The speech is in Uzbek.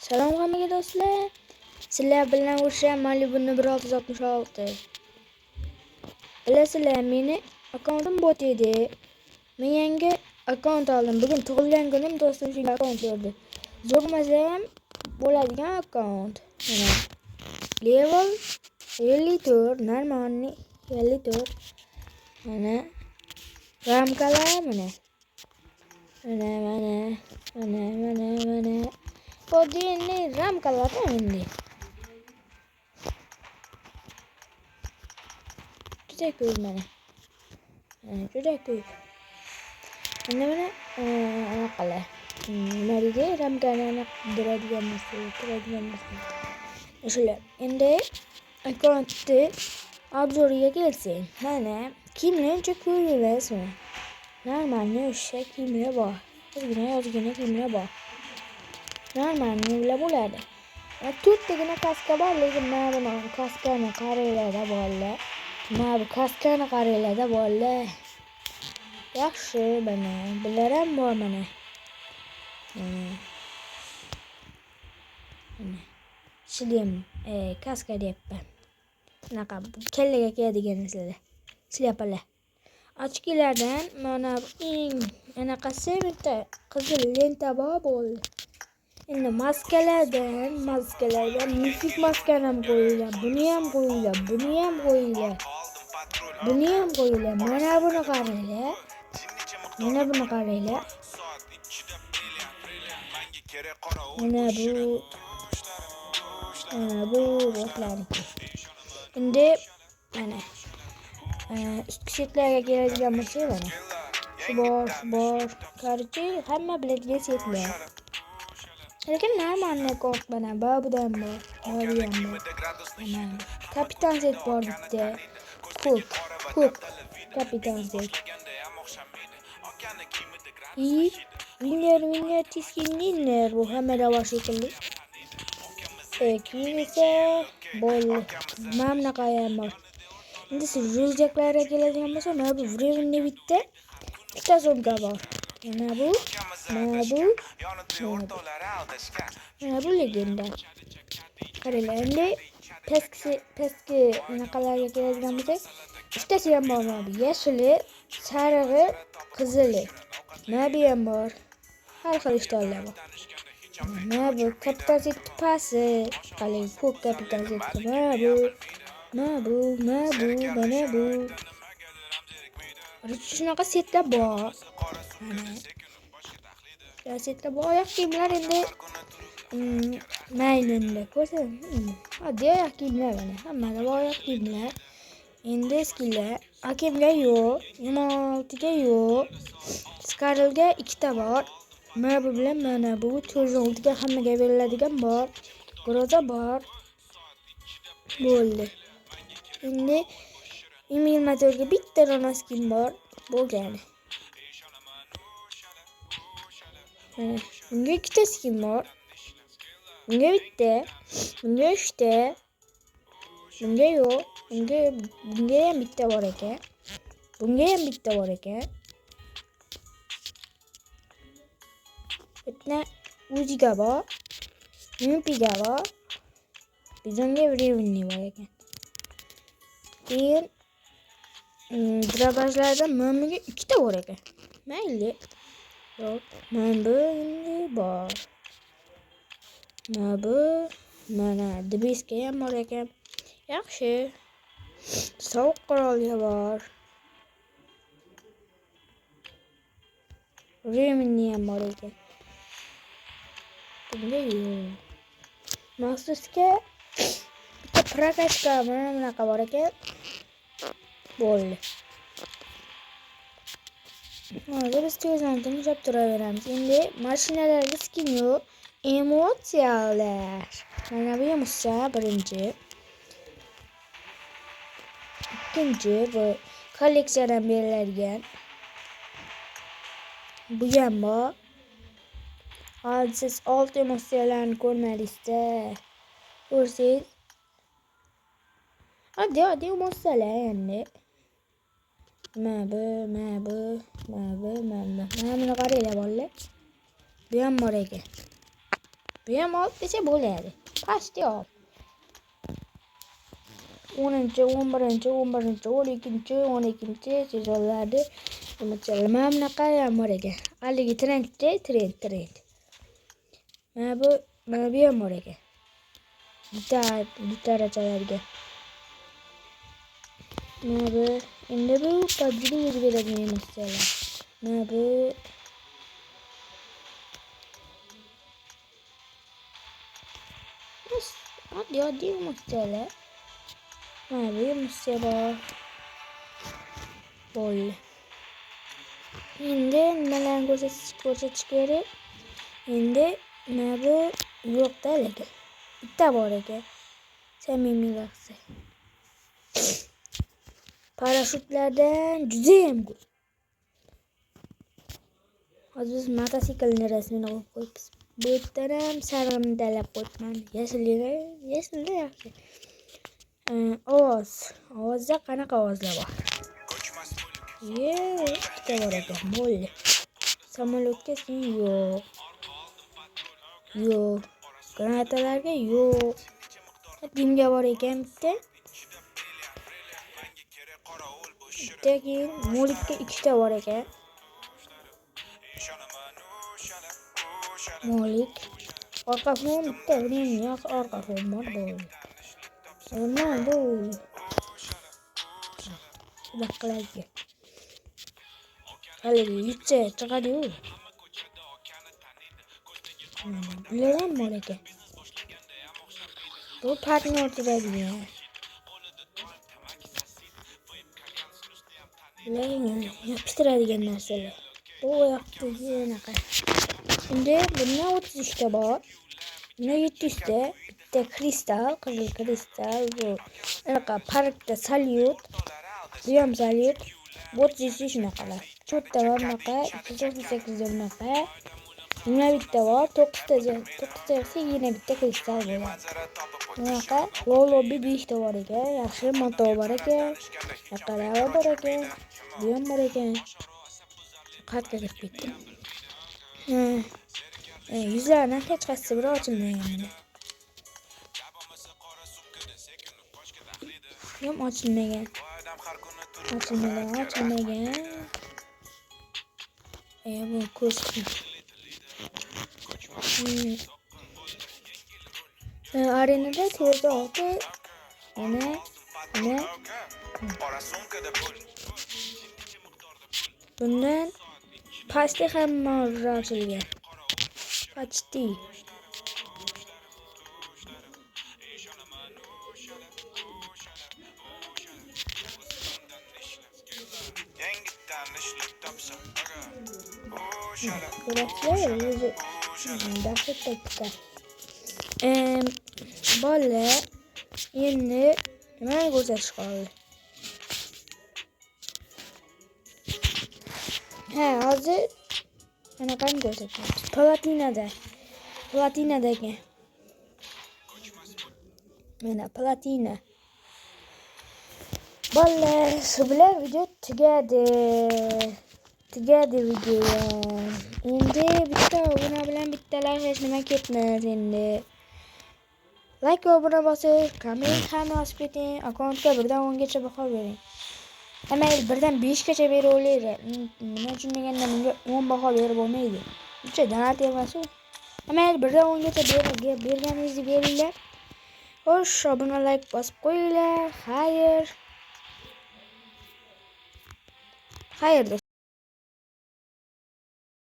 Salom hammaga do'stlar. Sizlar bilan o'sha Malibu 1666. Bilasizlar, meni akkauntim bot edi. Men yangi akkaunt oldim. Bugun tug'ilgan kunim do'stim shu akkaunt berdi. Zo'rmasa ham bo'ladigan akkaunt. Mana level 54, normalni 54. Mana ramkalar mana. Mana. Kodini ramkalar endi. Juda ko'p mana. Juda ko'p. Mana anaqalar. Nima deydi? Ramkalarni qidiradigan narsa. Shular. Endi akkauntni obzoriga kelsak, mana kimlarcha ko'ryapsizmi? Normalni o'sha kimlar bor. Ozgina kimlar bor. Normalni ular bo'ladi. 4 tagina kaska bor, lekin mana bu kaskani qaranglarda borlar. Mana bu kaskani qaranglarda borlar. Yaxshi, mana bular ham bor mana. Shlem, kaska deyapman. Bunaqa kallaga kiyadigan narsalar. Shlapalar. Ochkilardan mana eng anaqasi bitta qizil lenta bor bo'ldi. Endi maskalardan mifik maskani ham qo'yinglar. Buni ham qo'yinglar. Mana buni qaranglar. Mana bu botlarniki. Endi mana ustki setlarga keladigan bo'lsa mana. Shu bor. Qarchi hamma biladigan setlar. Lekin normalni kort mana babudan bor. Kapitan set bor bitta. Cook kapitan set. Winner tiskinlar bu hamma bor shekilli. Keyin esa bol mana qayam bor. Endi siz ro'zjaklarga keladigan bo'lsa, mana bu временный bitta so'mka bor. Mana bu legenda. Qaranglar, endi pastki anaqalarga keladigan bo'lsak, ikkitasi ham bor. Yashili, sarig'i, qizili. Mana bu ham bor. Har xil ishtonlar bor. Mana bu kapitan set pasi. Qarang, ko'k kapitan set. Mana bu. Shunaqa setlar bor. Mana setlar bor. Oyoq kiyimlar endi maynunda ko'rsan. Oddiy oyoq kiyimlar mana. Hammada bor oyoq kiyimlar. Endi eskilar. Akimga yo'q, M6ga yo'q. Skarlga 2 ta bor. Mana bu bilan mana bu 4 ga hammaga beriladigan bor. Groza bor. Bo'ldi. Endi M24 ga bitta ronoskin bor. Bo'lgani. Bunga 2 ta skin bor. Bunga bitta, bunga 3 ta. Bunga yo'q. Bunga ham bitta bor ekan. Bitta Uziga bor. Yumpiga bor. Bizonga временный bor ekan. Keyin dragajlarda mamiga 2 ta bor ekan. Mayli. Yo'q, mana bu endi bor. Mana DBSga ham bor ekan. Yaxshi. Sovuq qurolga bor. Временный ham bor ekan. Bunga yo'q. Maxsusga bitta prokatga mana bunaqa bor ekan. Bo'ldi. Hozir biz tezdan tinglab turaveramiz. Endi mashinalarga skin yo'q. Emotsiyalar. Mana bu emotsiya birinchi. Ikkinchi bu kolleksiyadan beriladigan. Bu ham bor. Hozir siz alt emotsiyalarni ko'rmadingizda. Ko'rsangiz. Oddiy emotsiyalar endi. Mana bu. Mana buni qaranglar bolalar. Bu ham bor ekan. Bu ham olib desa bo'ladi. Pastga ol. 10-chi, 11-chi, 11-chi, 12-chi, 12-chi sezonlarda nima bunaqa ham bor ekan. Haligi trend. Mana bu ham bor ekan. Gitar chalarga. Mana bu endi bu PUBG'da o'zi beradigan emaslar. Mana bu oddiy emaslar. Mana bu emaslar bor. Bo'ldi. Endi nimalarni ko'rsatish kerak? Endi mana bu yo'qda lekin. Bitta bor ekan. Samimiy laqsa. Parashutlardan juda ham ko'p. Hozir biz mototsiklning rasmini olib qo'yibmiz. Bu yerdan ham sarig'ini tanlab qo'yibman. Yashilda yaxshi. Ovozda qanaqa ovozlar bor? Bitta bor ekan. Bo'ldi. Samolyotga yo'q. Granatalarga yo'q. Dimga bor ekan bitta. Keyin molikka 2 ta bor ekan. Molik. Orqa fon bitta, buning yo'q orqa fon bor bo'ldi. Nima bu? Bunaqa haligi yutsa chiqadi-yu. Bular ham bor ekan. Bu partni o'tiradigan. Yopishtiradigan narsalar. Bu yoqdagi anaqa. Endi bundan 33 ta bor. Bunda 700 ta. Bitta kristal, qizil kristal bu. Anaqa parkda salyut. Bu ham salyut. 33 shunaqalar. 4 ta bor bunaqa, 238 ta bunaqa. Yana bitta bor, 9 ta yana bitta kristal bo'ladi. Bunaqa lolobi 5 ta bor ekan, yaxshi motor bor ekan, yaqalari bor ekan, bu ham bor ekan. Qartga kirib ketdi. Yuzlardan hech qaysi biri ochilmagan. Ham ochilmagan. Bu ko'rsin. Arenada tezda oldi. Mana. Bundan pastga hamma ochilgan. Почти. Bola endi nima ko'rsatish qoldi? Hozir anaqani ko'rsatyapmiz. Platinadagi. Mana platina. Bolalar, shu bilan video tugadi video. Endi bitta obuna bilan bittalar hech nima ketmas endi. Like va obuna bosib, komment ham yozib keting. Akkauntga 1 dan 10 gacha baho bering. Mayli 1 dan 5 gacha beraveradi. Nima uchun deganda menga 10 baho berib bo'lmaydi. Uncha donat emas-ku. Mayli 1 dan 10 gacha berganingizni beringlar. Xo'sh, obuna like bosib qo'yinglar. Xayr.